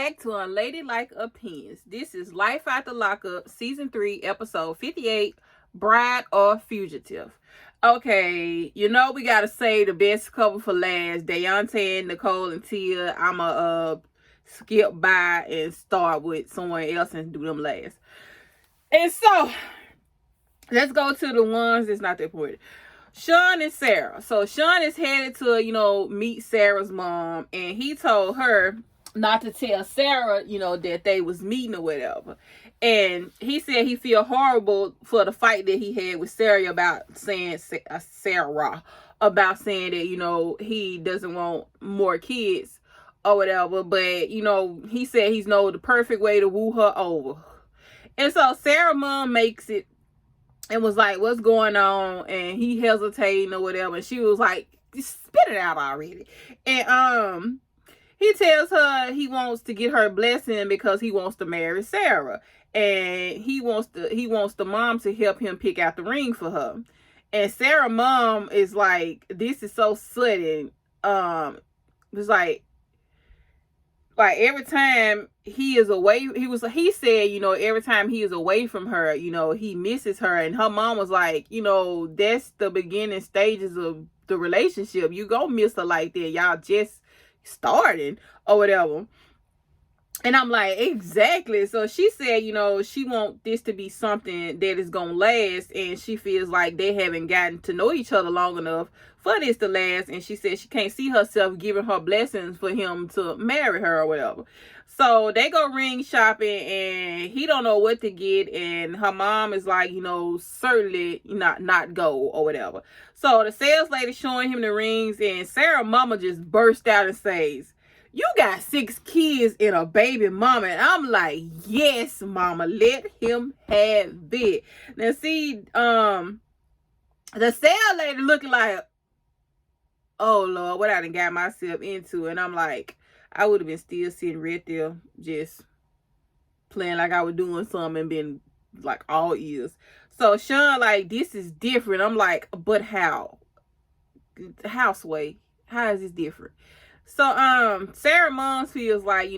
back to Unladylike Opinions. This is Life After Lockup, Season 3, Episode 58, Bride or Fugitive. Okay, we gotta say the best couple for last. Deontay and Nicole and Tia. I'ma skip by and start with someone else and do them last. And so, let's go to the ones that's not that important. Sean and Sarah. So Sean is headed to, meet Sarah's mom, and he told her not to tell Sarah, that they was meeting or whatever. And he said he feel horrible for the fight that he had with Sarah about saying that, he doesn't want more kids or whatever. But, he said he's know the perfect way to woo her over. And so Sarah's mom makes it and was like, what's going on? And he hesitating or whatever. And she was like, spit it out already. And he tells her he wants to get her blessing because he wants to marry Sarah. And he wants the mom to help him pick out the ring for her. And Sarah's mom is like, this is so sudden. It's like every time he is away, he said, every time he is away from her, he misses her. And her mom was like, that's the beginning stages of the relationship. You go miss her like that. Y'all just starting or whatever. And I'm like, exactly. So she said, she want this to be something that is going to last. And she feels like they haven't gotten to know each other long enough for this to last. And she said she can't see herself giving her blessings for him to marry her or whatever. So they go ring shopping and he don't know what to get. And her mom is like, certainly not go or whatever. So the sales lady showing him the rings, and Sarah's mama just burst out and says, you got 6 kids and a baby mama. And I'm like, yes, mama, let him have it. Now see, the sales lady looking like, oh Lord, what I done got myself into. And I'm like, I would have been still sitting right there just playing like I was doing something and been like all ears. So Sean like, this is different. I'm like, but how? Sway? How is this different? So Sarah mom feels like,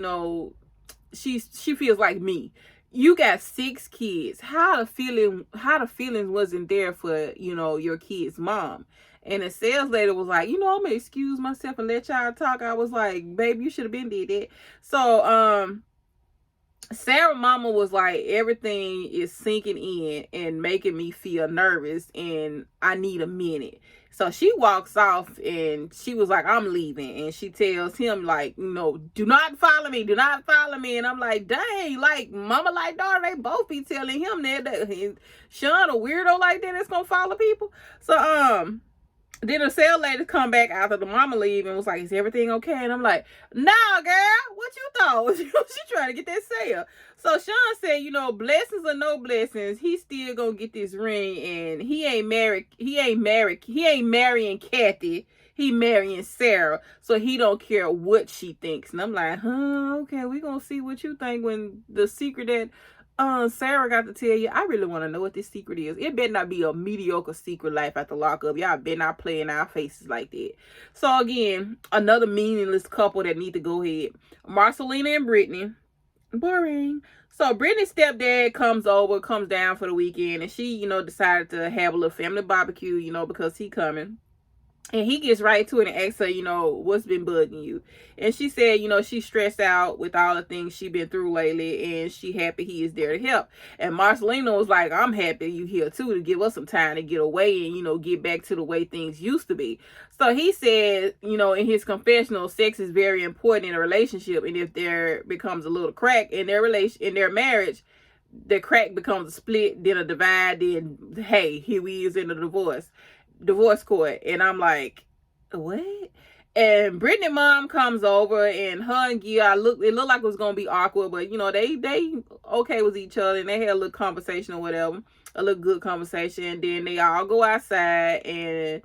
she feels like me. You got 6 kids. How the feelings wasn't there for, your kid's mom. And the sales lady was like, I'm gonna excuse myself and let y'all talk. I was like, babe, you should have been did that. So Sarah mama was like, everything is sinking in and making me feel nervous and I need a minute. So she walks off and she was like, I'm leaving. And she tells him like, do not follow me. Do not follow me. And I'm like, dang, like mama like daughter, they both be telling him that Sean a weirdo like that that's gonna follow people. So then the sales lady come back after the mama leave and was like, is everything okay? And I'm like, nah, girl, what you thought? She trying to get that sale. So Sean said, blessings or no blessings, he still gonna get this ring, and he ain't marrying Kathy. He marrying Sarah. So he don't care what she thinks. And I'm like, okay, we gonna see what you think when the secret that Sarah got to tell you. I really want to know what this secret is. It better not be a mediocre secret life after lockup. Y'all better not play in our faces like that. So again, another meaningless couple that need to go ahead. Marcelina and Brittany. Boring. So Brittany's stepdad comes down for the weekend, and she, decided to have a little family barbecue, because he coming. And he gets right to it and asks her, what's been bugging you? And she said, she's stressed out with all the things she's been through lately, and she happy he is there to help. And Marcelino was like, I'm happy you here too, to give us some time to get away and, get back to the way things used to be. So he said, in his confessional, sex is very important in a relationship. And if there becomes a little crack in their marriage, the crack becomes a split, then a divide, then, hey, here we is in the divorce court. And I'm like, what? And Brittany mom comes over, and her and Gia, it looked like it was gonna be awkward, but they okay with each other, and they had a little conversation or whatever, a little good conversation. And then they all go outside and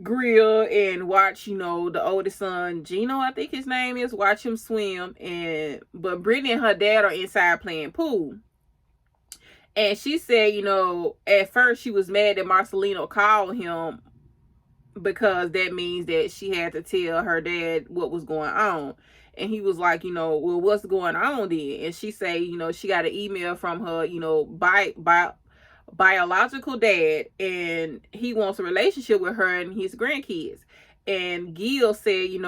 grill and watch, the oldest son, Gino, I think his name is, watch him swim. But Brittany and her dad are inside playing pool. And she said, at first she was mad that Marcelino called him because that means that she had to tell her dad what was going on. And he was like, well, what's going on then? And she say, she got an email from her, biological dad, and he wants a relationship with her and his grandkids. And Gil said, he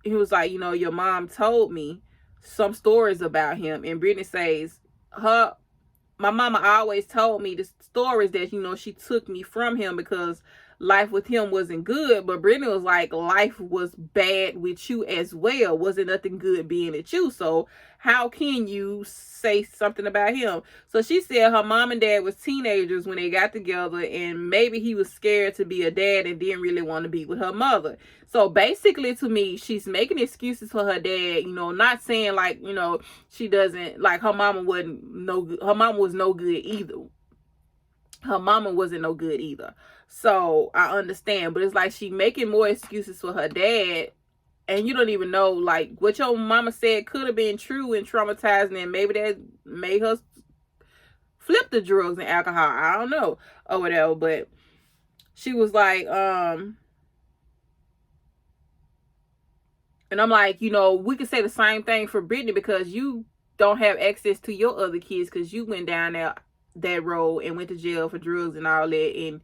was like, your mom told me some stories about him. And Brittany says, my mama always told me the stories that, she took me from him because life with him wasn't good. But Brittany was like, life was bad with you as well. Wasn't nothing good being at you. So how can you say something about him? So she said her mom and dad was teenagers when they got together, and maybe he was scared to be a dad and didn't really want to be with her mother. So basically, to me, she's making excuses for her dad, not saying like, she doesn't, like, her mama was no good either. Her mama wasn't no good either. So I understand, but it's like she making more excuses for her dad, and you don't even know, like, what your mama said could have been true and traumatizing, and maybe that made her flip the drugs and alcohol. I don't know, or whatever. But she was like, and I'm like, we could say the same thing for Brittany, because you don't have access to your other kids because you went down that road and went to jail for drugs and all that, and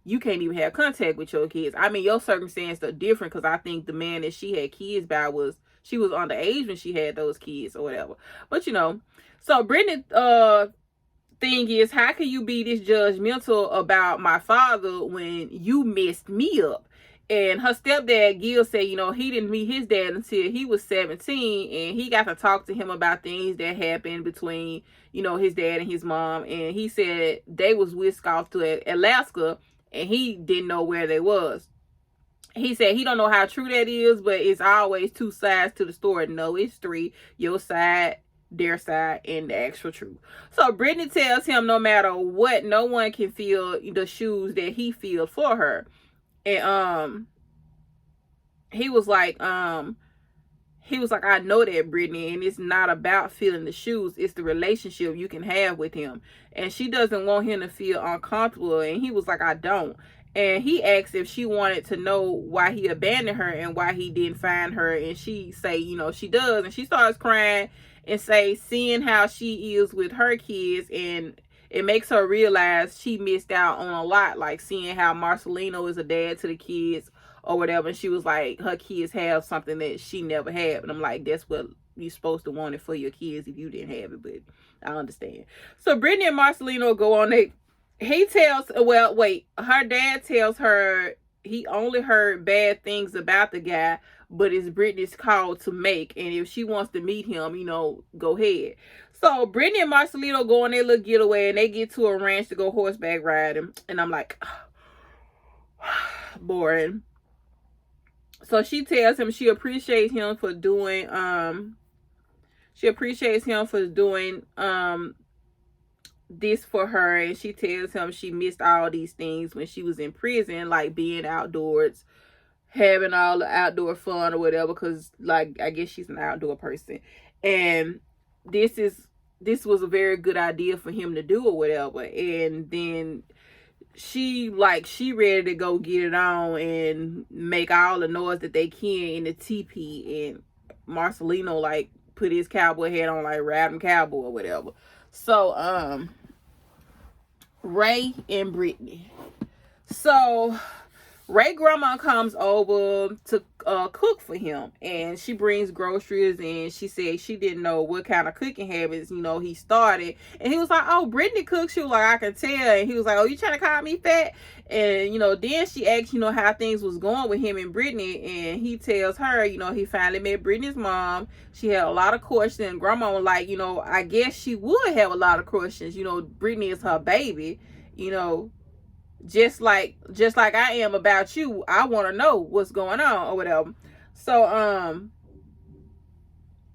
you can't even have contact with your kids. I mean, your circumstances are different, because I think the man that she had kids by she was underage when she had those kids or whatever. But so Brittany thing is, how can you be this judgmental about my father when you messed me up? And her stepdad, Gil, said, he didn't meet his dad until he was 17, and he got to talk to him about things that happened between, his dad and his mom. And he said they was whisked off to Alaska, and he didn't know where they was. He said he don't know how true that is, but it's always two sides to the story. No, it's three. Your side, their side, and the actual truth. So Brittany tells him no matter what, no one can feel the shoes that he feels for her. And he was like, I know that, Brittany, and it's not about feeling the shoes, it's the relationship you can have with him. And she doesn't want him to feel uncomfortable. And he was like, I don't. And he asked if she wanted to know why he abandoned her and why he didn't find her. And she say, she does. And she starts crying and say, seeing how she is with her kids, and it makes her realize she missed out on a lot, like seeing how Marcelino is a dad to the kids or whatever. And she was like, her kids have something that she never had. And I'm like, that's what you're supposed to want it for your kids if you didn't have it. But I understand. So Brittany and Marcelino go on. Her dad tells her he only heard bad things about the guy, but it's Brittany's call to make. And if she wants to meet him, go ahead. So Brittany and Marcelino go on their little getaway, and they get to a ranch to go horseback riding. And I'm like, boring. So she tells him she appreciates him for doing this for her, and she tells him she missed all these things when she was in prison, like being outdoors, having all the outdoor fun or whatever, because, like, I guess she's an outdoor person. And this was a very good idea for him to do or whatever. And then she ready to go get it on and make all the noise that they can in the teepee. And Marcelino, like, put his cowboy hat on, like riding cowboy or whatever. So Ray and Brittany. So Ray grandma comes over to cook for him, and she brings groceries, and she said she didn't know what kind of cooking habits he started. And he was like, oh, Brittany cooks. She was like, I can tell. And he was like, oh, you trying to call me fat? And then she asked how things was going with him and Brittany, and he tells her he finally met Brittany's mom. She had a lot of questions. Grandma was like, I guess she would have a lot of questions. Brittany is her baby. Just like I am about you. I want to know what's going on or whatever. So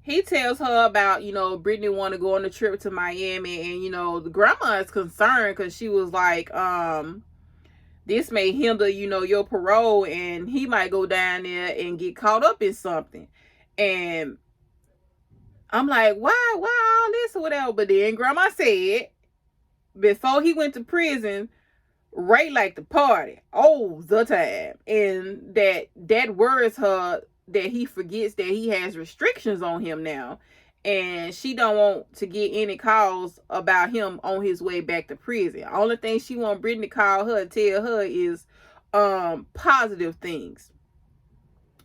he tells her about Brittany want to go on a trip to Miami, and the grandma is concerned because she was like, this may hinder your parole, and he might go down there and get caught up in something. And I'm like, why all this or whatever? But then grandma said before he went to prison, Ray like to party all the time, and that worries her, that he forgets that he has restrictions on him now, and she don't want to get any calls about him on his way back to prison. Only thing she want Brittany to call her and tell her is positive things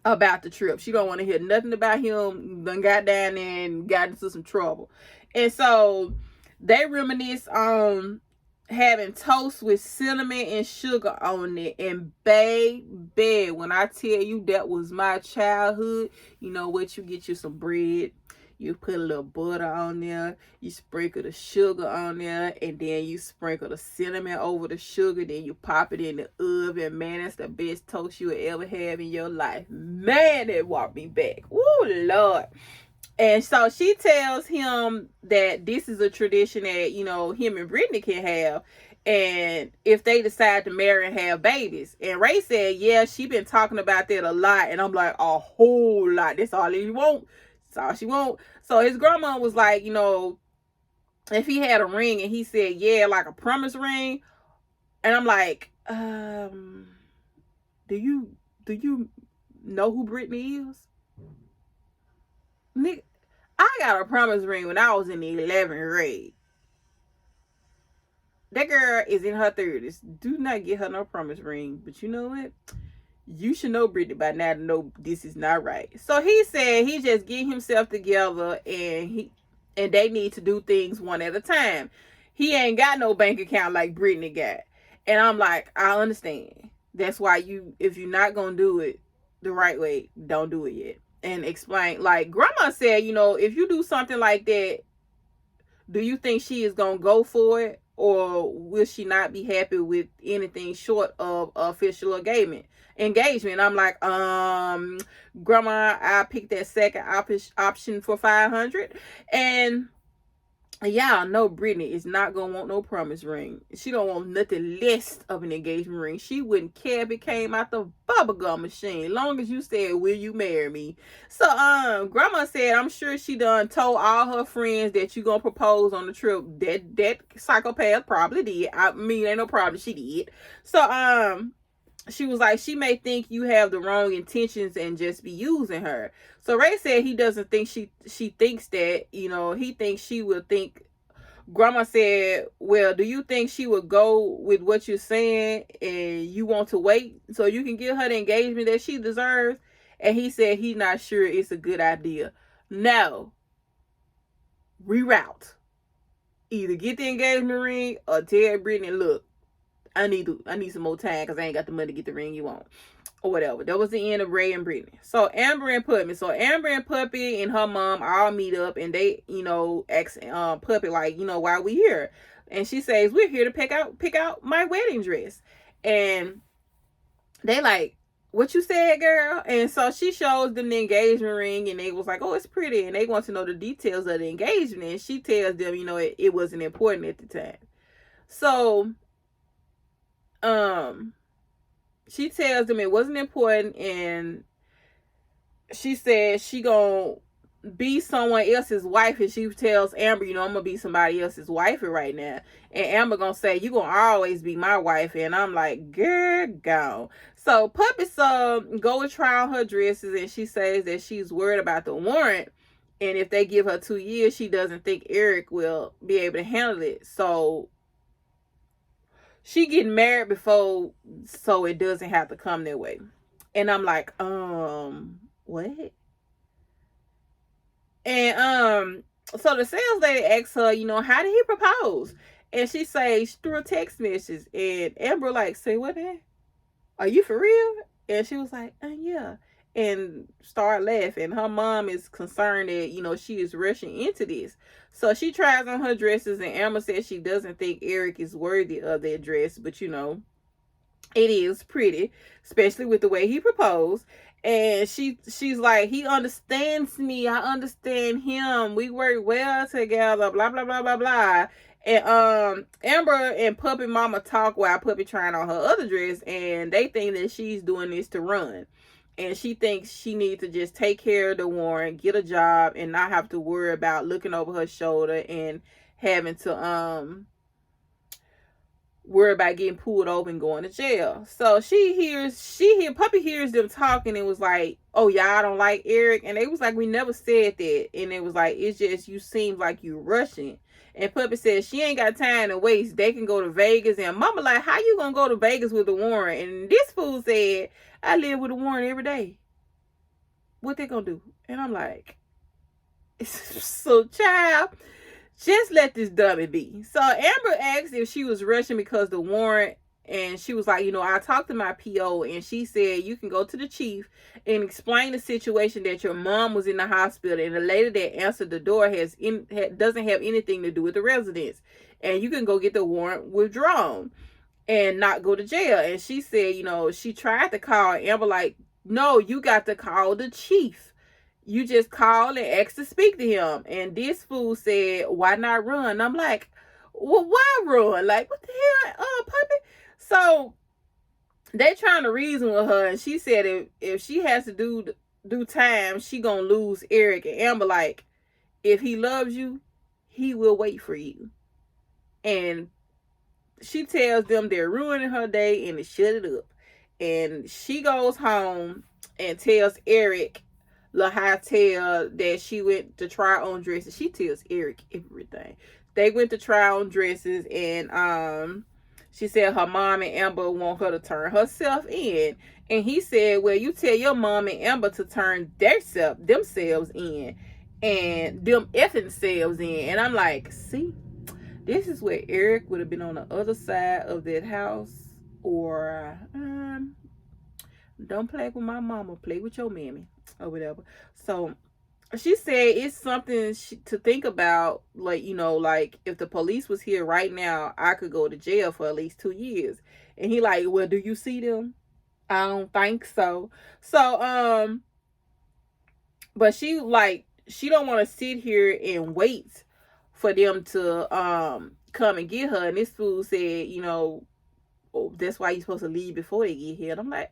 about the trip. She don't want to hear nothing about him done got down there and got into some trouble. And so they reminisce on having toast with cinnamon and sugar on it. And baby, when I tell you that was my childhood, you know what? You get you some bread, you put a little butter on there, you sprinkle the sugar on there, and then you sprinkle the cinnamon over the sugar, then you pop it in the oven. Man, that's the best toast you will ever have in your life. Man, it walked me back. Woo, Lord. And so she tells him that this is a tradition that, you know, him and Brittany can have, and if they decide to marry and have babies. And Ray said, yeah, she been talking about that a lot. And I'm like, a whole lot. That's all you want. That's all she want. So his grandma was like, you know, if he had a ring, and he said, yeah, like a promise ring. And I'm like, do you know who Brittany is? Nick, I got a promise ring when I was in the 11th grade. That girl is in her 30s. Do not get her no promise ring. But you know what? You should know Brittany by now to know this is not right. So he said he just get himself together, and they need to do things one at a time. He ain't got no bank account like Brittany got. And I'm like, I understand. That's why if you're not gonna do it the right way, don't do it yet. And explain, like grandma said, you know, if you do something like that, do you think she is gonna go for it, or will she not be happy with anything short of official engagement? I'm like, grandma, I picked that second option for 500. And y'all know Brittany is not gonna want no promise ring. She don't want nothing less of an engagement ring. She wouldn't care if it came out the bubblegum machine, long as you said, will you marry me? So grandma said, I'm sure she done told all her friends that you gonna propose on the trip. That psychopath probably did. I mean, ain't no problem, she did. So she was like, she may think you have the wrong intentions and just be using her. So Ray said he doesn't think she thinks that, you know, he thinks she will think. Grandma said, well, do you think she would go with what you're saying, and you want to wait so you can give her the engagement that she deserves? And he said he's not sure it's a good idea. No. Reroute. Either get the engagement ring or tell Brittany, look, I need some more time because I ain't got the money to get the ring you want. Or whatever. That was the end of Ray and Brittany. So Amber and Puppy. So Amber and Puppy and her mom all meet up, and they, you know, ask Puppy, like, you know, why we here? And she says, we're here to pick out my wedding dress. And they like, what you said, girl? And so she shows them the engagement ring, and they was like, oh, it's pretty. And they want to know the details of the engagement. And she tells them, you know, it wasn't important at the time. So she tells them it wasn't important, and she said she gonna be someone else's wife, and she tells Amber, you know, I'm gonna be somebody else's wife right now. And Amber gonna say, you gonna always be my wife. And I'm like, girl, go. So Puppy go and try on her dresses, and she says that she's worried about the warrant, and if they give her 2 years, she doesn't think Eric will be able to handle it. So she getting married before, so it doesn't have to come their way. And I'm like, what? And so the sales lady asks her, you know, how did he propose? And she says through a text message. And Amber like, say what then? Are you for real? And she was like, yeah. And start laughing. Her mom is concerned that, you know, she is rushing into this. So she tries on her dresses, and Amber says she doesn't think Eric is worthy of that dress, but you know, it is pretty, especially with the way he proposed. And she's like, he understands me, I understand him, we work well together, blah blah blah blah blah. And Amber and Puppy mama talk while Puppy trying on her other dress, and they think that she's doing this to run. And she thinks she needs to just take care of the warrant, get a job, and not have to worry about looking over her shoulder and having to worried about getting pulled over and going to jail. So Puppy hears them talking and was like, oh, y'all don't like Eric? And they was like, we never said that. And it was like, it's just, you seem like you rushing. And Puppy said she ain't got time to waste. They can go to Vegas. And Mama like, how you gonna go to Vegas with the Warren? And this fool said, I live with the Warren every day. What they gonna do? And I'm like, so child, just let this dummy be. So Amber asked if she was rushing because the warrant, and she was like, I talked to my PO and she said you can go to the chief and explain the situation, that your mom was in the hospital and the lady that answered the door doesn't have anything to do with the residence, and you can go get the warrant withdrawn and not go to jail. And she said, she tried to call Amber like, no, you got to call the chief. You just call and ask to speak to him. And this fool said, why not run? I'm like, well, why run? Like, what the hell, Puppy? So they trying to reason with her, and she said if she has to do time, she gonna lose Eric. And Amber like, if he loves you, he will wait for you. And she tells them they're ruining her day and to shut it up. And she goes home and tells Eric LaHightail that she went to try on dresses. She tells Eric everything. They went to try on dresses, and she said her mom and Amber want her to turn herself in. And he said, well, you tell your mom and Amber to turn themselves in, and them effing selves in. And I'm like, see, this is where Eric would have been on the other side of that house, or don't play with my mama, play with your mammy, or whatever. So she said it's something to think about, like, like if the police was here right now, I could go to jail for at least 2 years. And he like, well, do you see them? I don't think so. So but she don't want to sit here and wait for them to come and get her. And this fool said, oh, that's why you're supposed to leave before they get here. And I'm like,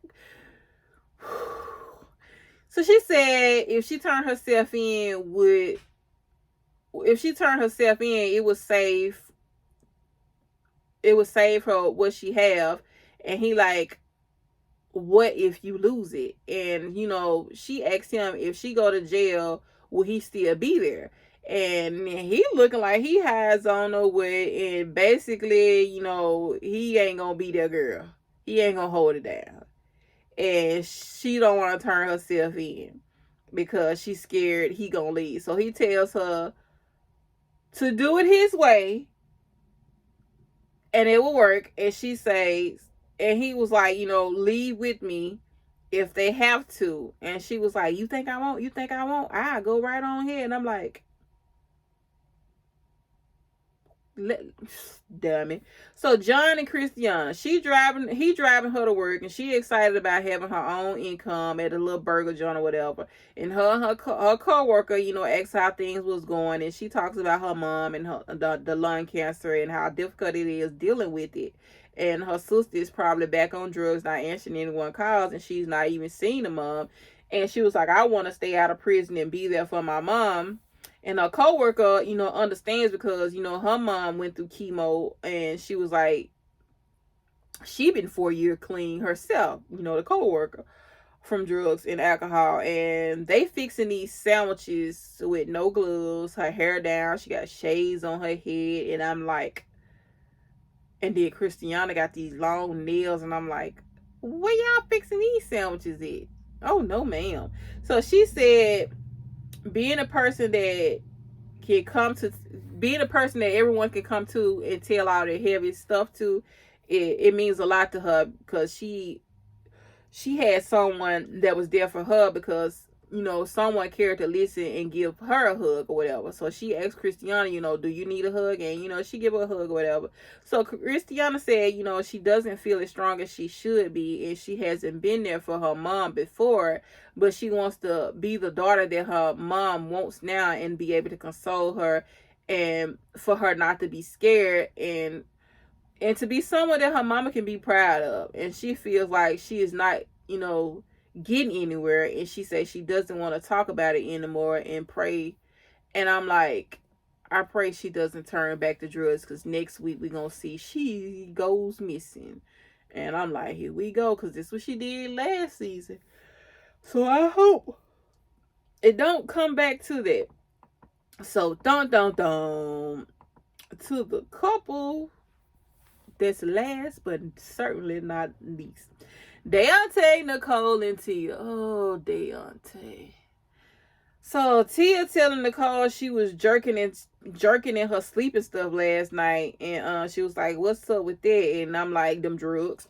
so she said if she turned herself in, it would save her what she have. And he like, what if you lose it? And she asked him, if she go to jail, will he still be there? And he looking like he has on her way, and basically, he ain't gonna be that girl. He ain't gonna hold it down. And she don't want to turn herself in because she's scared he gonna leave. So he tells her to do it his way, and it will work. And she says, and he was like, leave with me if they have to. And she was like, you think I won't? I'll go right on here. And I'm like, damn it. So John and Christiana, he driving her to work, and she excited about having her own income at a little burger joint or whatever. And her co-worker, asks how things was going, and she talks about her mom and the lung cancer and how difficult it is dealing with it. And her sister is probably back on drugs, not answering anyone calls, and she's not even seeing the mom. And she was like, I want to stay out of prison and be there for my mom. And her coworker, understands because, her mom went through chemo, and she was like, she been 4 years clean herself, the coworker, from drugs and alcohol. And they fixing these sandwiches with no gloves, her hair down, she got shades on her head. And I'm like, and then Christiana got these long nails, and I'm like, where y'all fixing these sandwiches at? Oh, no, ma'am. So she said, being a person that everyone can come to and tell all their heavy stuff to, it means a lot to her, because she had someone that was there for her, because someone cared to listen and give her a hug or whatever. So she asked Christiana, do you need a hug? And she give her a hug or whatever. So Christiana said, she doesn't feel as strong as she should be, and she hasn't been there for her mom before, but she wants to be the daughter that her mom wants now and be able to console her, and for her not to be scared, and to be someone that her mama can be proud of. And she feels like she is not, getting anywhere, and she says she doesn't want to talk about it anymore and pray. And I'm like, I pray she doesn't turn back to drugs, because next week we're going to see she goes missing. And I'm like, here we go, because this is what she did last season. So I hope it don't come back to that. So, to the couple that's last, but certainly not least. Deontay, Nicole, and Tia. Oh, Deontay. So Tia telling Nicole she was jerking in her sleep and stuff last night, and she was like, "What's up with that?" And I'm like, "Them drugs."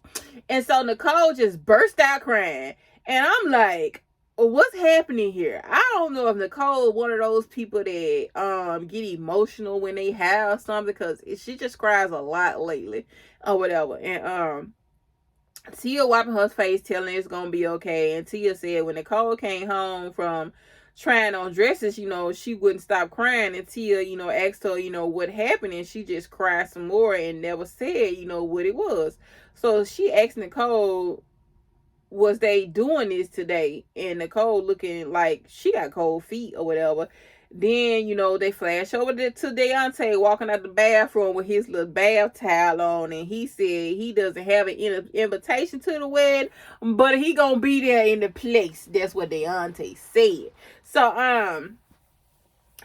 And so Nicole just burst out crying, and I'm like, "What's happening here?" I don't know if Nicole one of those people that get emotional when they have something, because she just cries a lot lately or whatever, and Tia wiping her face, telling her it's gonna be okay. And Tia said when Nicole came home from trying on dresses, she wouldn't stop crying. And Tia, asked her, what happened, and she just cried some more and never said, what it was. So she asked Nicole, was they doing this today? And Nicole looking like she got cold feet or whatever. Then, they flash over to Deontay walking out the bathroom with his little bath towel on. And he said he doesn't have an invitation to the wedding, but he gonna be there in the place. That's what Deontay said. So,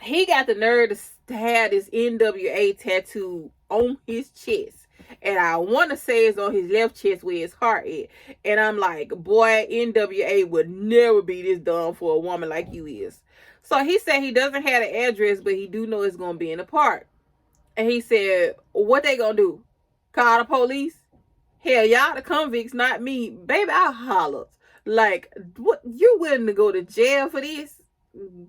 he got the nerve to have this NWA tattoo on his chest. And I want to say it's on his left chest where his heart is. And I'm like, boy, NWA would never be this dumb for a woman like you is. So he said he doesn't have an address, but he do know it's going to be in the park. And he said, what they going to do? Call the police? Hell, y'all the convicts, not me. Baby, I hollered. Like, what? You willing to go to jail for this?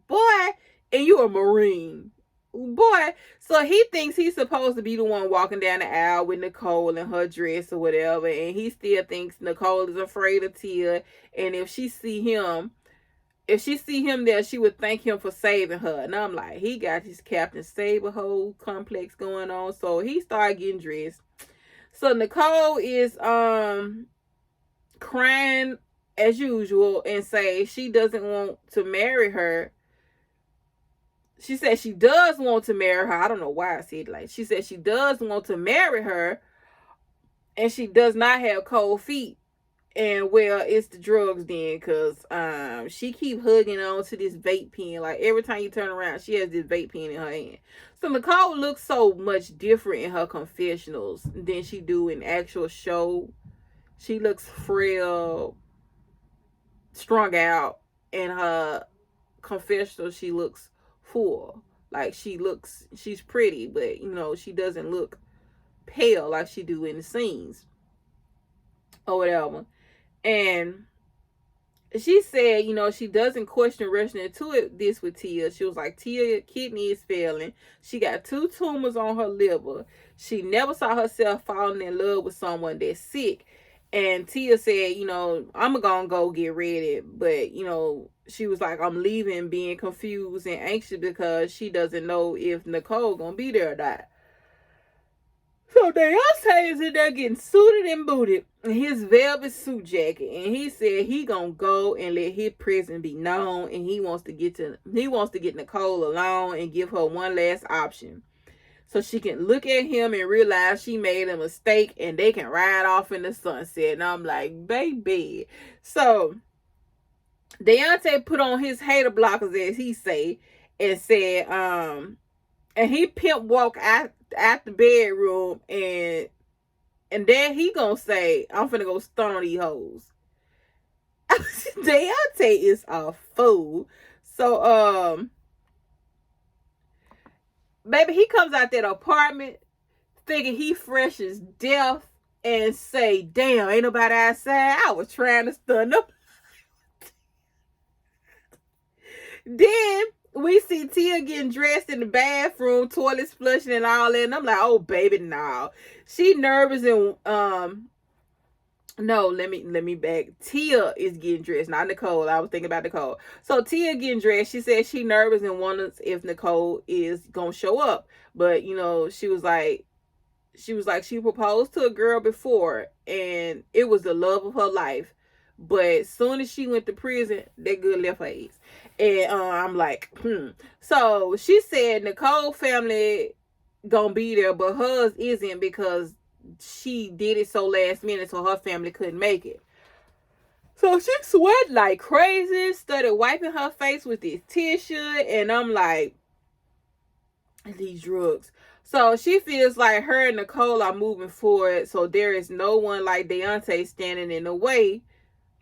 Boy, and you a Marine. Boy, so he thinks he's supposed to be the one walking down the aisle with Nicole in her dress or whatever, and he still thinks Nicole is afraid of Tia, and if she see him there, she would thank him for saving her. And I'm like, he got his Captain Saber whole complex going on. So he started getting dressed. So Nicole is crying as usual and say she doesn't want to marry her. She said she does want to marry her. I don't know why I said it like. She said she does want to marry her, and she does not have cold feet. And well, it's the drugs then, because she keep hugging on to this vape pen. Like every time you turn around, she has this vape pen in her hand. So Nicole looks so much different in her confessionals than she do in actual show. She looks frail, strung out. In her confessional, she looks full. Like she's pretty, but she doesn't look pale like she do in the scenes or whatever. And she said, she doesn't question rushing into this with Tia. She was like, Tia kidney is failing. She got 2 tumors on her liver. She never saw herself falling in love with someone that's sick. And Tia said, I'm gonna go get ready. But, she was like, I'm leaving being confused and anxious because she doesn't know if Nicole gonna be there or not. So Deontay is in there getting suited and booted in his velvet suit jacket, and he said he gonna go and let his prison be known, and he wants to get Nicole alone and give her one last option, so she can look at him and realize she made a mistake, and they can ride off in the sunset. And I'm like, baby. So Deontay put on his hater blockers, as he say, and said, and he pimp walk out the bedroom, and then he gonna say, I'm finna go stun on these hoes. Deontay is a fool. So baby, he comes out that apartment thinking he fresh as death and say, damn, ain't nobody outside. I was trying to stun them. Then we see Tia getting dressed in the bathroom, toilets flushing and all that. And I'm like, oh, baby, no. She nervous and, no, let me back. Tia is getting dressed, not Nicole. I was thinking about Nicole. So Tia getting dressed. She said she nervous and wonders if Nicole is going to show up. But, she was like, she proposed to a girl before and it was the love of her life. But as soon as she went to prison, that girl left her ass. And I'm like, So she said Nicole family gonna be there, but hers isn't because she did it so last minute, so her family couldn't make it. So she sweat like crazy, started wiping her face with this tissue, and I'm like, these drugs. So she feels like her and Nicole are moving forward, so there is no one like Deontay standing in the way.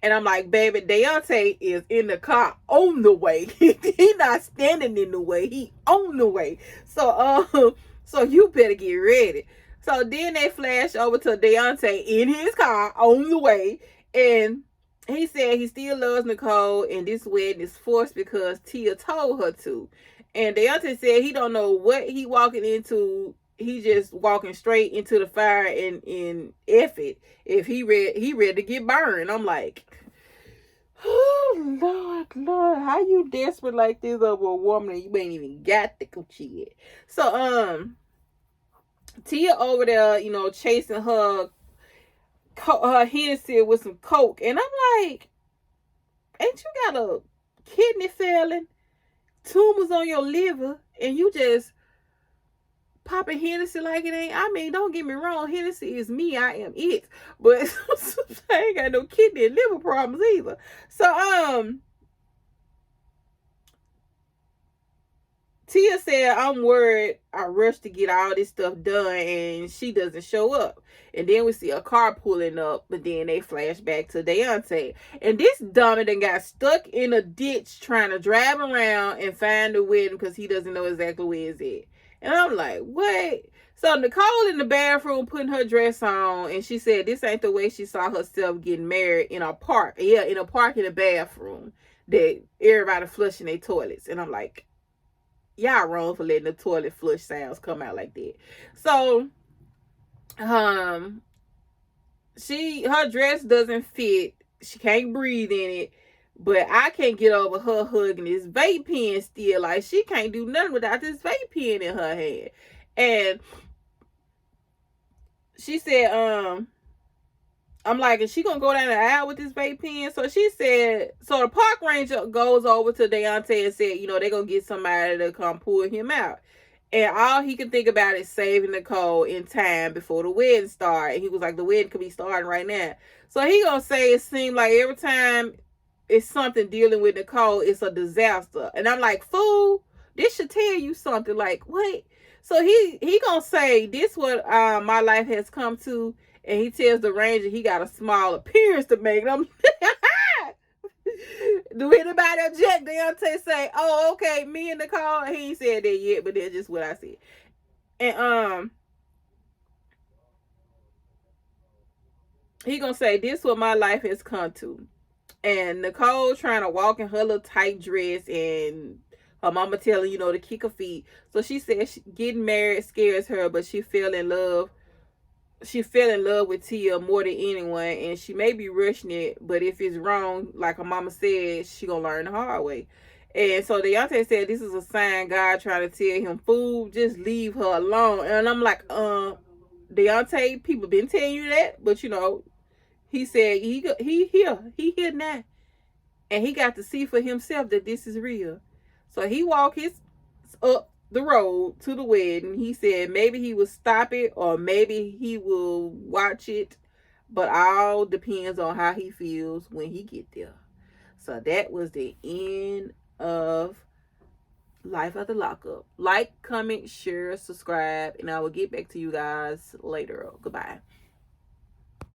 And I'm like, baby, Deontay is in the car on the way. He not standing in the way. He on the way. So you better get ready. So then they flash over to Deontay in his car on the way. And he said he still loves Nicole, and this wedding is forced because Tia told her to. And Deontay said he don't know what he walking into. He just walking straight into the fire and F it. If he ready to get burned. I'm like, oh Lord, how you desperate like this over a woman and you ain't even got the coochie yet? So Tia over there, chasing her Hennessy with some coke, and I'm like, ain't you got a kidney failing, tumors on your liver, and you just popping Hennessy like it ain't? I mean, don't get me wrong, Hennessy is me, I am it, but I ain't got no kidney and liver problems either. So Tia said, I'm worried I rushed to get all this stuff done and she doesn't show up. And then we see a car pulling up, but then they flash back to Deontay. And this dummy done got stuck in a ditch trying to drive around and find the wedding because he doesn't know exactly where it's at. And I'm like, what? So Nicole in the bathroom putting her dress on, and she said this ain't the way she saw herself getting married in a park. Yeah, in a park in a bathroom that everybody flushing their toilets. And I'm like, y'all wrong for letting the toilet flush sounds come out like that. So her dress doesn't fit. She can't breathe in it. But I can't get over her hugging this vape pen still. Like, she can't do nothing without this vape pen in her hand. And she said, I'm like, is she gonna go down the aisle with this vape pen? So she said, so the park ranger goes over to Deontay and said, they're gonna get somebody to come pull him out. And all he can think about is saving Nicole in time before the wedding starts. And he was like, the wedding could be starting right now. So he gonna say it seemed like every time it's something dealing with Nicole, it's a disaster. And I'm like, fool, this should tell you something. Like, what? So he gonna say, this what my life has come to. And he tells the ranger he got a small appearance to make. I'm do anybody object? Deontay say, oh, okay, me and Nicole. He ain't said that yet, but that's just what I said. And he gonna say, this what my life has come to. And Nicole trying to walk in her little tight dress, and her mama telling, to kick her feet. So she said getting married scares her, but she fell in love with Tia more than anyone, and she may be rushing it, but if it's wrong, like her mama said, she gonna learn the hard way. And so Deontay said this is a sign God trying to tell him, fool, just leave her alone. And I'm like, Deontay, people been telling you that, but he said he here now, and he got to see for himself that this is real. So he walked up the road to the wedding. He said maybe he will stop it or maybe he will watch it, but all depends on how he feels when he get there. So that was the end of Life After Lockup. Like, comment, share, subscribe, and I will get back to you guys later. Goodbye.